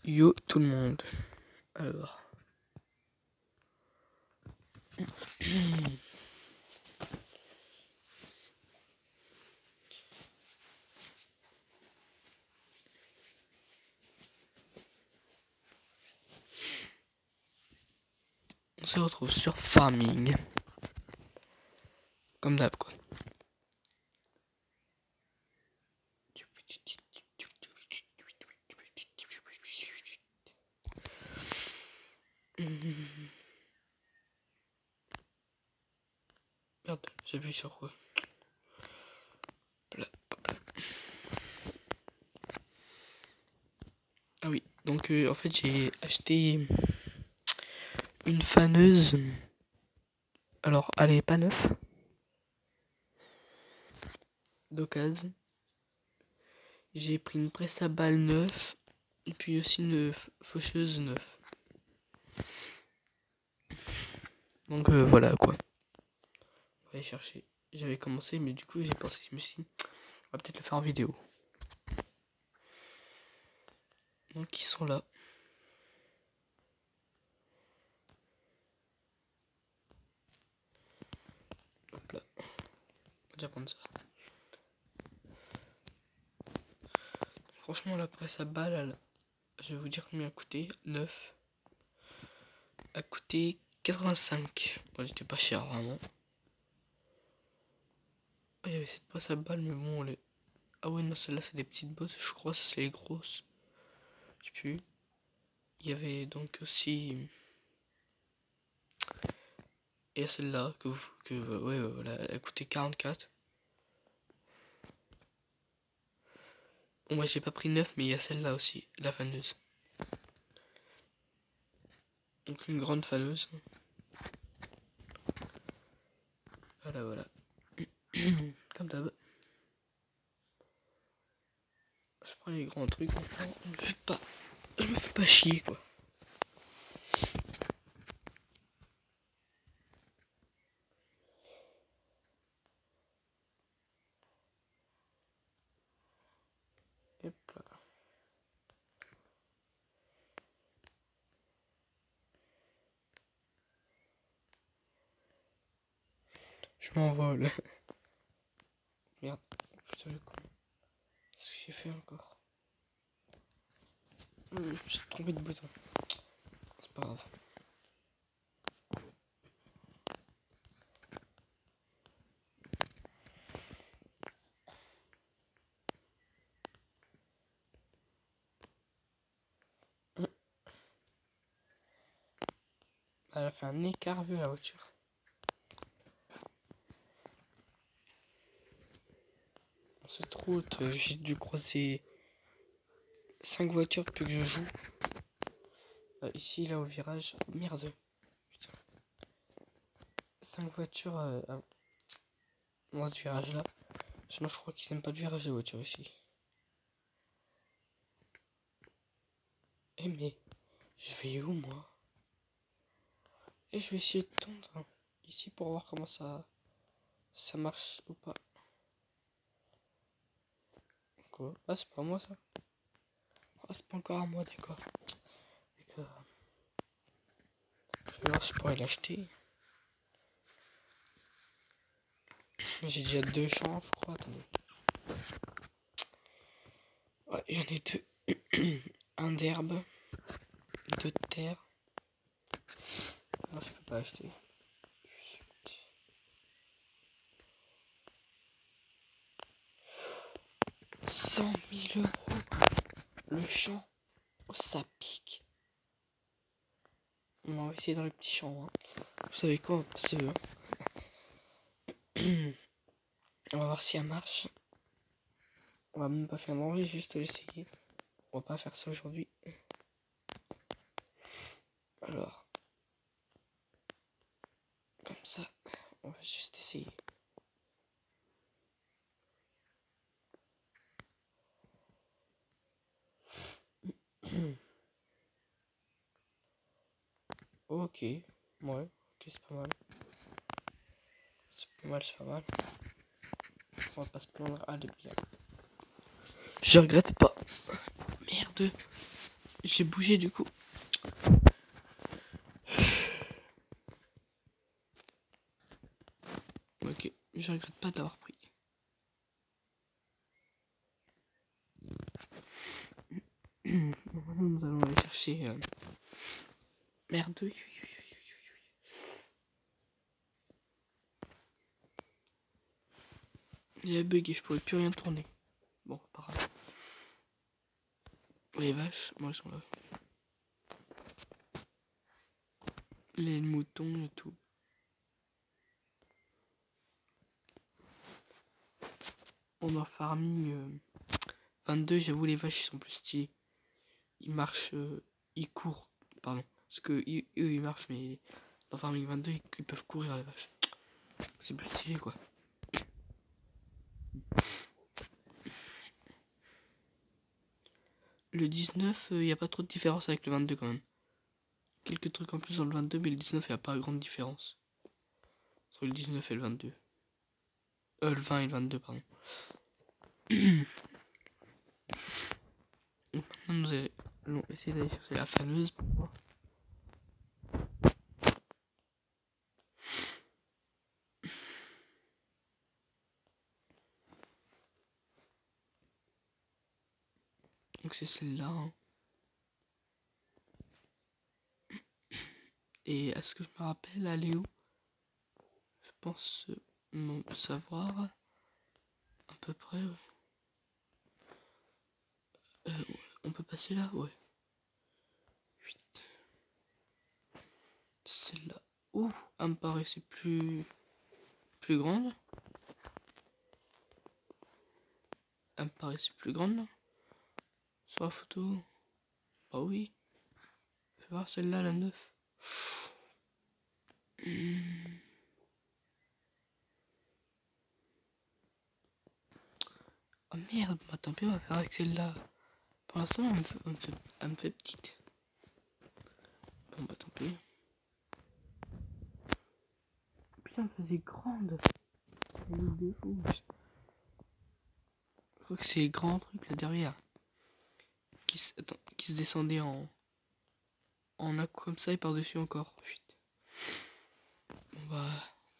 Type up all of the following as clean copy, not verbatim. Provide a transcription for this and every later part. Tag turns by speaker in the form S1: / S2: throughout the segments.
S1: Yo tout le monde. Alors. On se retrouve sur Farming. Comme d'hab quoi. Merde, j'appuie sur quoi? Hop là. Ah oui, donc en fait j'ai acheté une faneuse. Alors elle est pas neuve. D'occasion. J'ai pris une presse à balles neuve. Et puis aussi une faucheuse neuve. Donc voilà quoi. On va aller chercher. J'avais commencé mais du coup j'ai pensé, je me suis dit, on va peut-être le faire en vidéo. Donc ils sont là. Hop là. On va déjà prendre ça. Franchement la presse à balles, je vais vous dire combien elle a coûté. 9. A coûté 85. Bon, elle était pas chère vraiment. Oh, il y avait cette presse à balles mais bon elle est... Ah ouais non, celle-là c'est les petites bosses, je crois, ça c'est les grosses. Je sais plus. Il y avait donc aussi... Et celle-là ouais, voilà, elle coûtait 44. Bon moi j'ai pas pris 9 mais il y a celle-là aussi, la faneuse. Donc une grande faneuse. Voilà. Comme d'hab. Je prends les grands trucs, enfin, je me fais pas chier quoi. Hop là. Je m'envole. Merde, putain le con. Qu'est-ce que j'ai fait encore? Je me suis trompé de bouton. C'est pas grave. Elle a fait un écart vu la voiture. Dans cette route, j'ai dû croiser 5 voitures depuis que je joue. Ici, là, au virage. Merde. Putain. 5 voitures dans ce virage-là. Sinon, je crois qu'ils n'aiment pas le virage de voiture ici. Eh, mais je vais où, moi? Et je vais essayer de tondre ici pour voir comment ça marche ou pas. Quoi? Ah, c'est pas moi ça? Ah, c'est pas encore à moi, d'accord. Je vais voir si je pourrais l'acheter. J'ai déjà 2 champs, je crois. Attendez. Ouais, j'en ai 2. Un d'herbe, 2 de terre. Non, je peux pas acheter. 100 000 € le champ. Oh, ça pique. On va essayer dans les petits champs. Hein. Vous savez quoi? On va passer eux. On va voir si ça marche. On va même pas faire manger, juste l'essayer. On va pas faire ça aujourd'hui. Alors. Comme ça. On va juste essayer. Ok. Ouais. Ok, c'est pas mal. C'est pas mal. On va pas se plaindre. Allez bien. Je regrette pas. Merde. j'ai bougé du coup. Ok, je regrette pas d'avoir pris. Maintenant, nous allons aller chercher... Merde. J'ai bugué, je pouvais plus rien tourner. Bon, pas grave. Les vaches, moi, elles sont là. Les moutons et tout. On a farming 22, j'avoue, les vaches, ils sont plus stylés. Ils marchent, ils courent, pardon. Parce que eux, ils marchent, mais dans farming 22, ils peuvent courir, les vaches. C'est plus stylé, quoi. Le 19, il n'y a pas trop de différence avec le 22 quand même. Quelques trucs en plus dans le 22, mais le 19, il n'y a pas grande différence. Entre le 19 et le 22. Le 20 et le 22, pardon. Maintenant, nous allons essayer d'aller chercher la fameuse pour voir. Donc c'est celle-là. Hein. Et est-ce que je me rappelle aller où? Je pense savoir à peu près. Ouais. On peut passer là, ouais. 8. Celle-là. Ouh, elle me paraissait plus grande. Elle me paraissait plus grande là. Sur la photo. Bah oui. Fais voir celle-là, la 9. Oh merde, bah tant pis, on va faire avec celle-là. Pour l'instant, elle me fait petite. Bon bah tant pis. Putain, elle faisait grande. C'est le défaut. Je crois que c'est les grands trucs là derrière. Qui se descendaient en un coup comme ça et par-dessus encore. Chut. Bon bah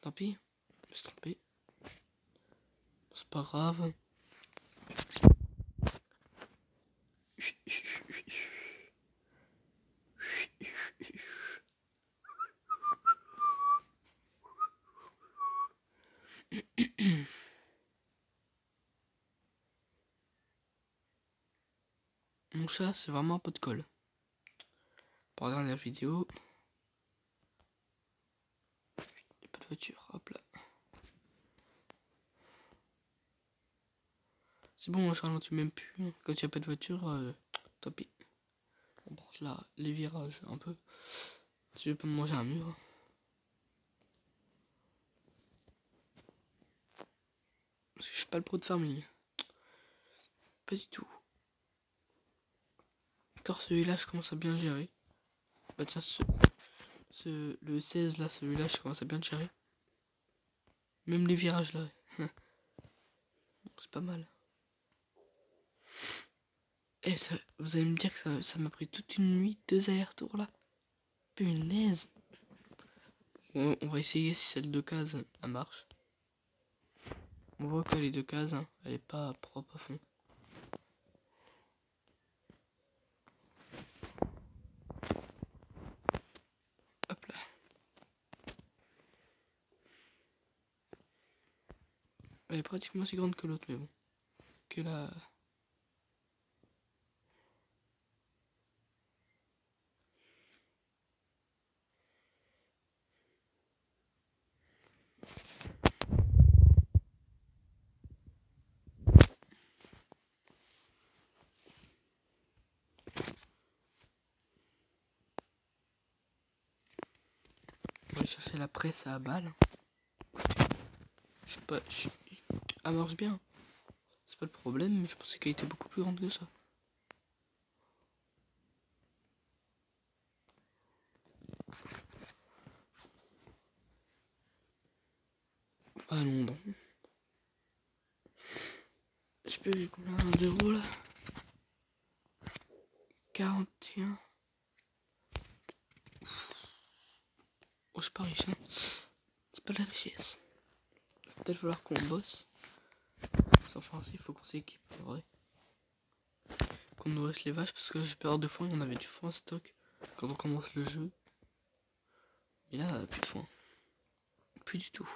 S1: tant pis. Je me suis trompé. C'est pas grave. Mon chat, c'est vraiment un pot de colle. Pour regarder la vidéo. Il n'y a pas de voiture. Hop là. C'est bon, je ralentis même plus. Quand il n'y a pas de voiture, tant pis. On prend là les virages un peu. Si je vais pas me manger un mur. Parce que je suis pas le pro de farming. Pas du tout. Encore celui-là, je commence à bien gérer. Bah tiens, le 16 là, celui-là, je commence à bien le gérer. Même les virages là. C'est pas mal. Et ça, vous allez me dire que ça m'a pris toute une nuit, 2 allers-retours là. Punaise. On va essayer si celle de case elle marche. On voit que les 2 cases, hein, elle est pas propre à fond. Hop là. Elle est pratiquement aussi grande que l'autre, mais bon. Que la... On va chercher la presse à balles. Je sais pas... Elle marche bien. C'est pas le problème, mais je pensais qu'elle était beaucoup plus grande que ça. Ah non, non. Je peux combien d'euros là? 41. Oh, je suis pas riche, hein. C'est pas la richesse. Il va peut-être falloir qu'on bosse. Enfin, il faut qu'on s'équipe, en vrai. Qu'on nourrisse les vaches, parce que j'ai peur de foin. On avait du foin en stock quand on commence le jeu. Et là, plus de foin. Plus du tout.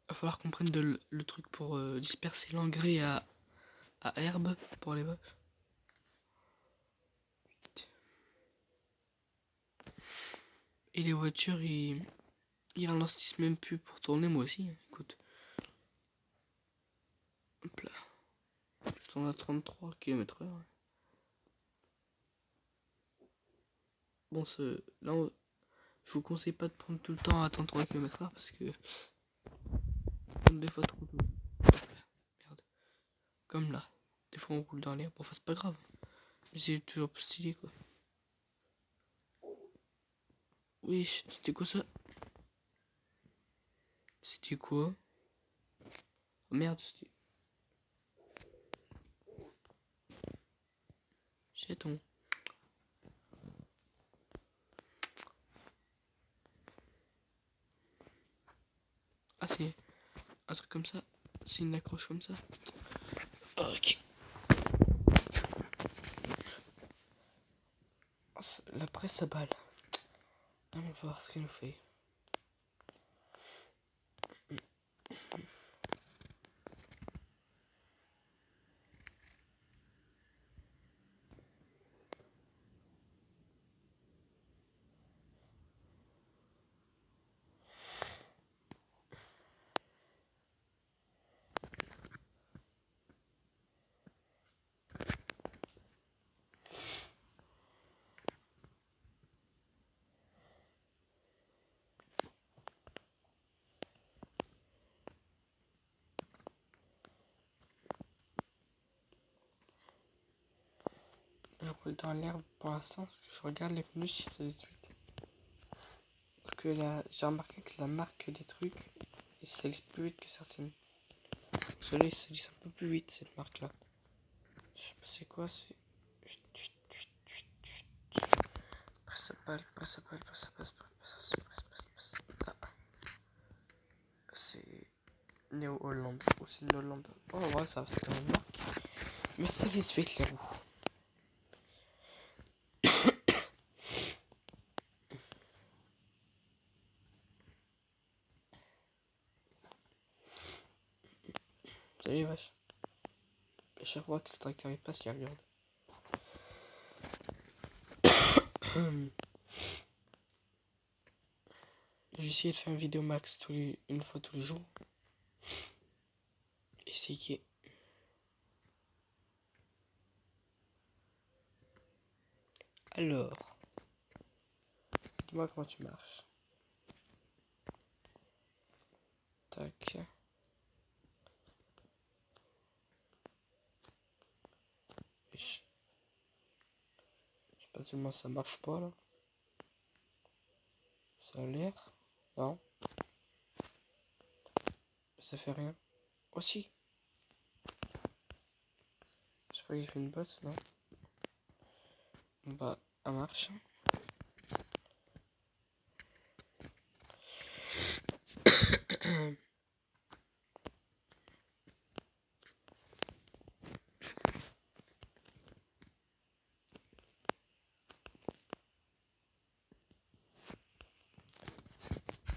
S1: Il va falloir qu'on prenne le truc pour disperser l'engrais à herbe pour les vaches. Et les voitures, ils ralentissent même plus pour tourner, moi aussi. Écoute. Hop là. Je tourne à 33 km/h. Bon, là, je vous conseille pas de prendre tout le temps à attendre 3 km/h parce que des fois trop tôt. Merde. Comme là. Des fois on roule dans l'air. Bon, enfin, c'est pas grave. Mais c'est toujours plus stylé, quoi. Oui, c'était quoi ça? C'était quoi? Oh, merde, c'était... Chaton. Ah, c'est un truc comme ça. C'est une accroche comme ça. Ok. Oh, la presse à balle. On va voir ce qu'elle nous fait. Je roule dans l'herbe pour l'instant parce que je regarde les menus si ça lisse vite. Parce que là, j'ai remarqué que la marque des trucs, ça lisse plus vite que certaines. Celui-là, ça lisse un peu plus vite cette marque là. Je sais pas c'est quoi, c'est. Presse à balle, presse à balle, presse à balle, presse. Ah. C'est Néo-Hollande. Ou c'est une Hollande. Oh, ouais, ça c'est la même marque. Mais ça lisse vite les roues. Salut les vaches. À chaque fois que le tracteur il passe, il regarde. J'ai essayé de faire une vidéo max une fois tous les jours. Essayer. Alors, dis-moi comment tu marches. Tac. Je sais pas tellement ça marche pas là. Ça a l'air. Non. Ça fait rien. Aussi. Je crois que j'ai fait une botte, non. Bah, ça marche.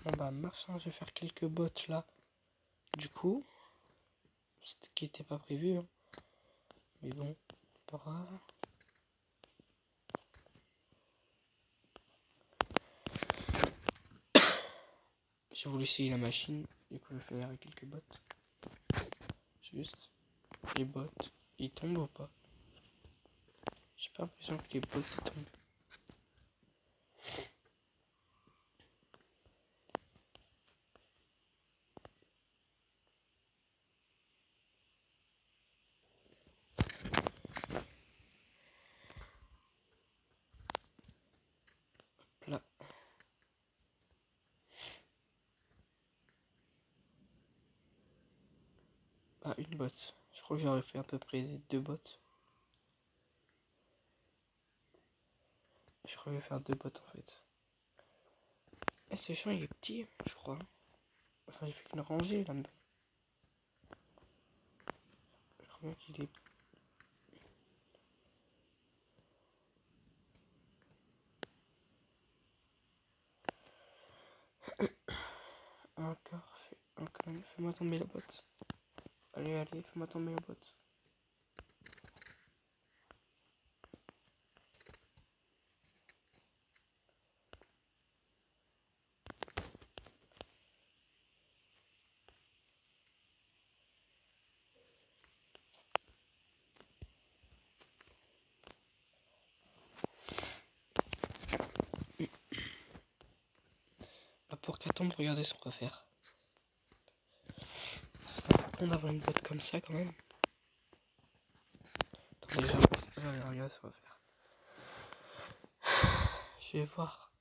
S1: Bon bah marche, hein, je vais faire quelques bottes là. Du coup, ce qui était pas prévu, hein. Mais bon, pas grave. J'ai voulu essayer la machine, du coup je vais faire quelques bottes. Juste les bottes, ils tombent ou pas? J'ai pas l'impression que les bottes ils tombent. Là. Ah, une botte. Je crois que j'aurais fait à peu près 2 bottes. Je crois que je vais faire 2 bottes en fait. Et ce champ il est petit, je crois. Enfin, j'ai fait qu'une rangée là-dedans. Je crois bien qu'il est. Encore, fais-moi tomber la botte. Allez, fais-moi tomber la botte. Bah, pour qu'elle tombe, regardez ce qu'on va faire. C'est important d'avoir une botte comme ça quand même. Attendez, regarde ce qu'on va faire. Je vais voir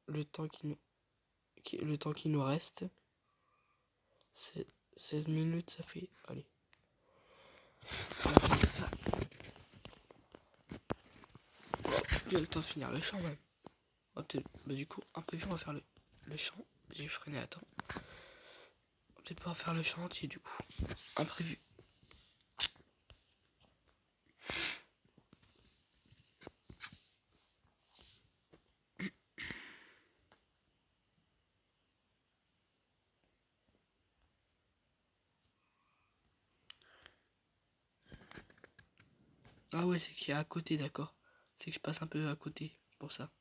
S1: le temps qui nous reste. C'est 16 minutes, ça fait. Allez. On va faire ça. Il y a le temps de finir le champ même. Bah, du coup, un peu vite, on va faire le champ. J'ai freiné à temps. On va peut-être pouvoir faire le champ entier du coup. Imprévu. Ah ouais, c'est qu'il est à côté, d'accord. C'est que je passe un peu à côté, pour ça.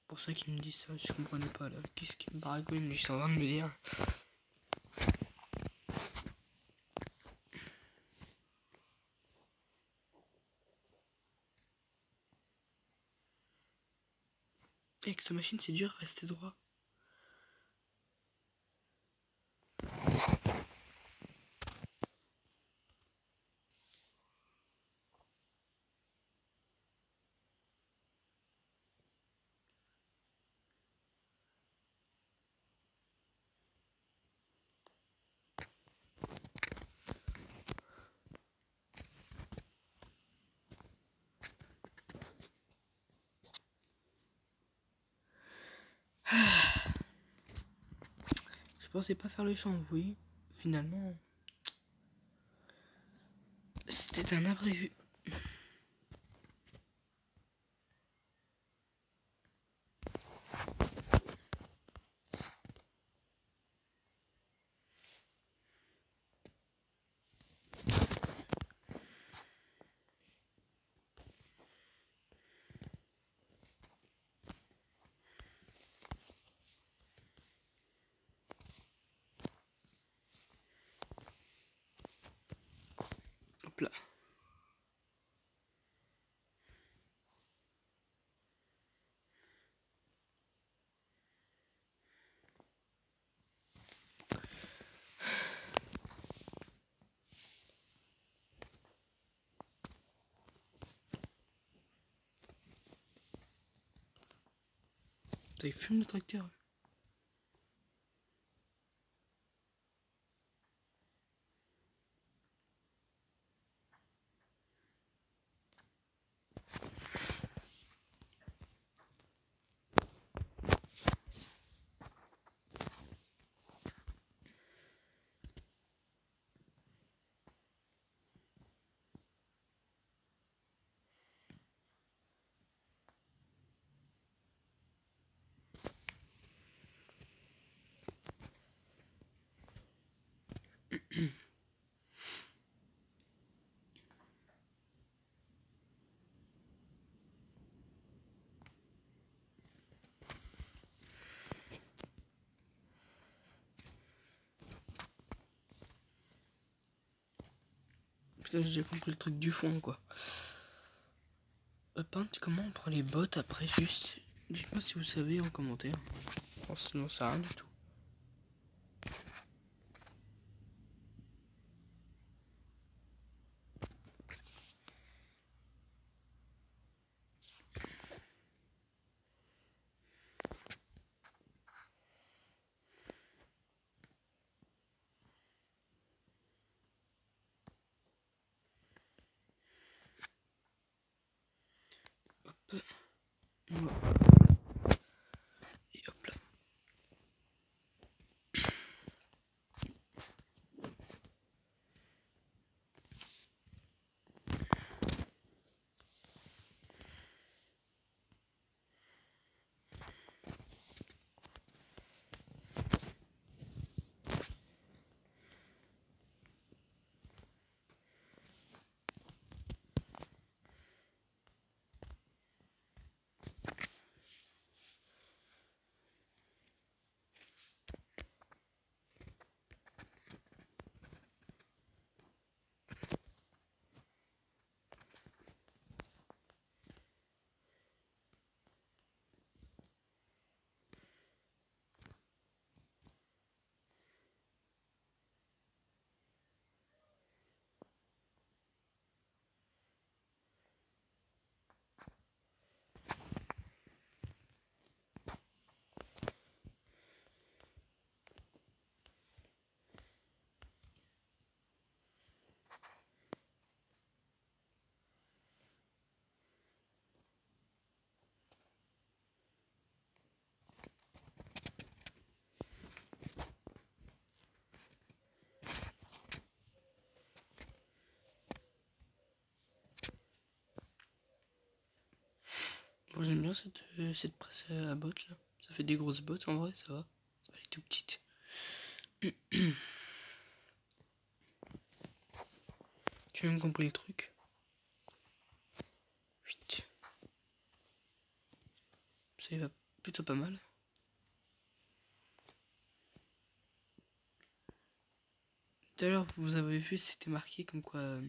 S1: Pour ceux qui me disent ça, je comprenais pas là. Qu'est-ce qui me baragouine, mais je suis en train de me dire. Avec cette machine, c'est dur, rester droit. Je pensais pas faire le champ, vous voyez. Finalement, c'était un imprévu. Hop là. Putain, il fume le tracteur. Putain, j'ai compris le truc du fond, quoi. Pinte, comment on prend les bottes après juste. Dites-moi si vous savez en commentaire. Sinon, ça rien du tout. Et hop là. Bon, j'aime bien cette presse à bottes là. Ça fait des grosses bottes en vrai, ça va. C'est pas les tout petites. J'ai même compris le truc. Vite. Ça y va plutôt pas mal. D'ailleurs, vous avez vu, c'était marqué comme quoi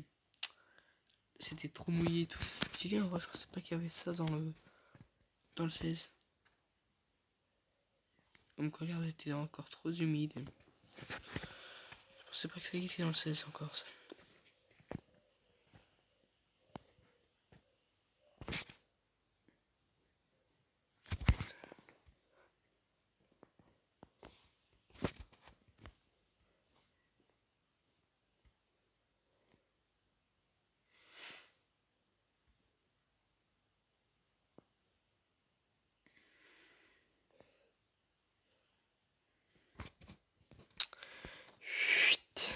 S1: c'était trop mouillé, tout stylé. En vrai, je pensais pas qu'il y avait ça dans le 16. Comme quoi l'air était encore trop humide. Je pensais pas que ça était dans le 16 encore ça. Chut.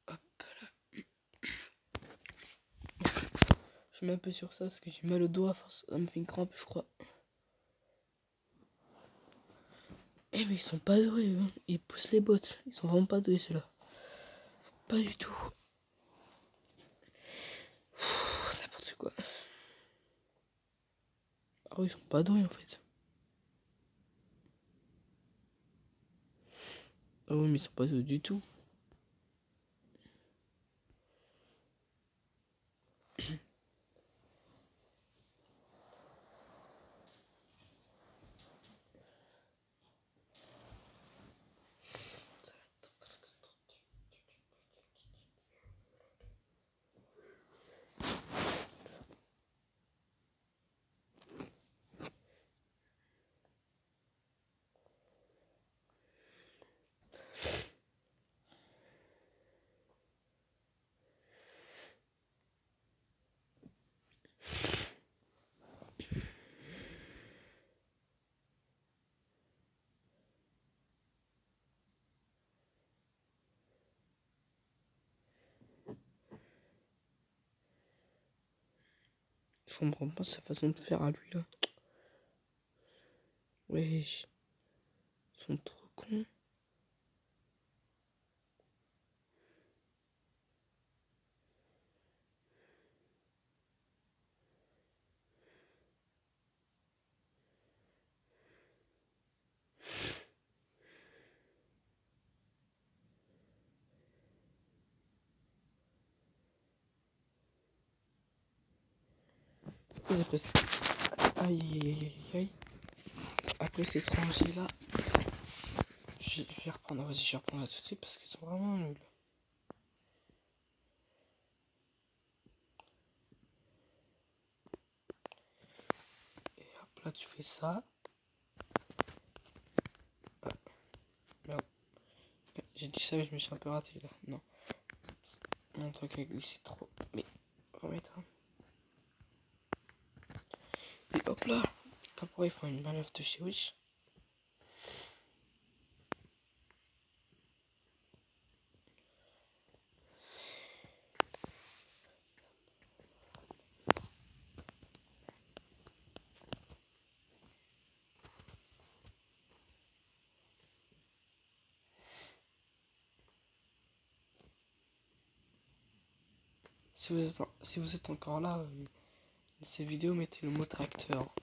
S1: Hop là. Je mets un peu sur ça parce que j'ai mal au doigt, force, ça me fait une crampe, je crois. Eh mais ils sont pas doués, hein. Ils poussent les bottes. Ils sont vraiment pas doués ceux-là. Pas du tout. N'importe quoi. Ah oui, ils sont pas doués en fait. Ah oui, mais ils sont pas doués du tout. Je comprends pas sa façon de faire à lui là. Wesh. Ils sont trop cons. Et après, aïe aïe aïe aïe aïe. Après ces rangées là, je vais reprendre. Vas-y, je vais reprendre là tout de suite parce qu'ils sont vraiment nuls. Et hop là, tu fais ça. Ah, merde. J'ai dit ça mais je me suis un peu raté là. Non. Mon truc a glissé trop. Mais remettre. Et hop là. Pas pourquoi ils font une manœuvre de chez Wish. Si vous êtes encore là, ces vidéos, mettez le mot tracteur.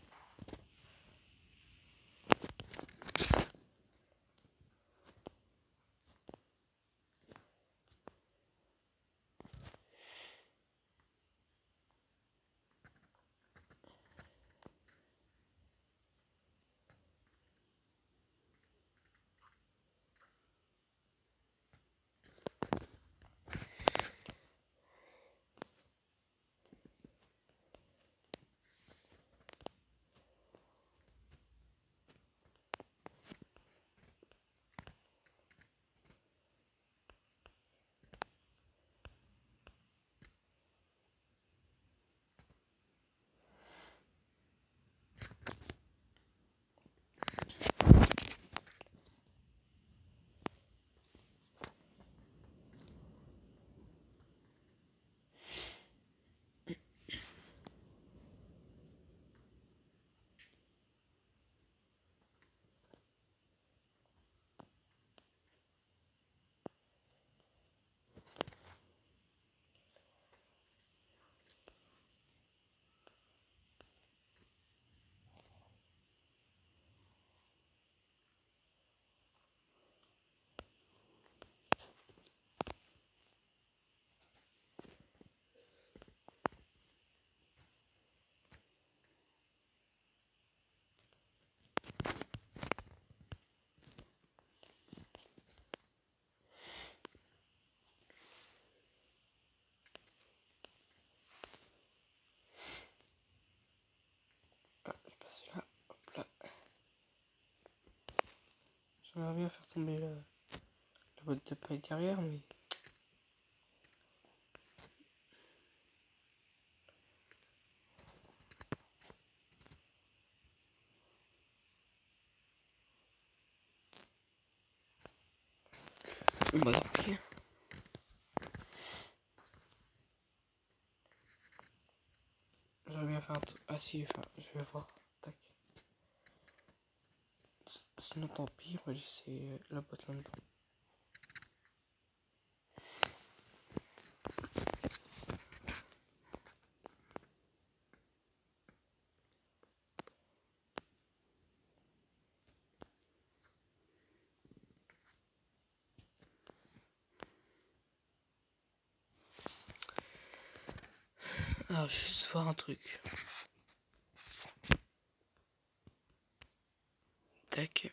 S1: Je passe là, hop là. J'aimerais bien faire tomber la boîte de paille derrière, mais... On va appliquer. J'aimerais bien faire un truc... Ah si, enfin, je vais voir. Tac. Sinon tant pis, on va laisser la boîte là-dedans. Alors, juste voir un truc. Tac.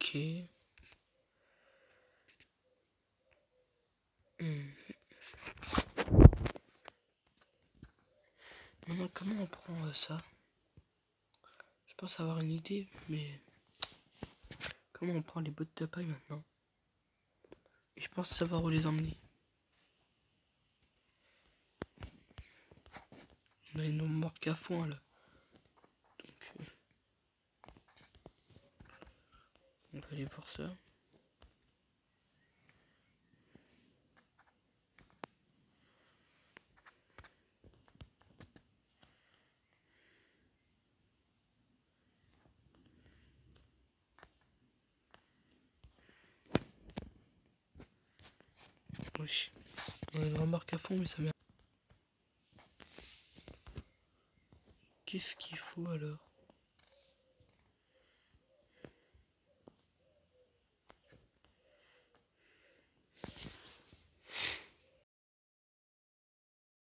S1: Ok. Maintenant, comment on prend ça? Je pense avoir une idée, mais... Comment on prend les bottes de paille maintenant? Et je pense savoir où les emmener. On a une remorque à foin là. Donc, on va aller voir ça. Wesh. On a une remorque à fond, mais ça merde. Qu'est-ce qu'il faut alors?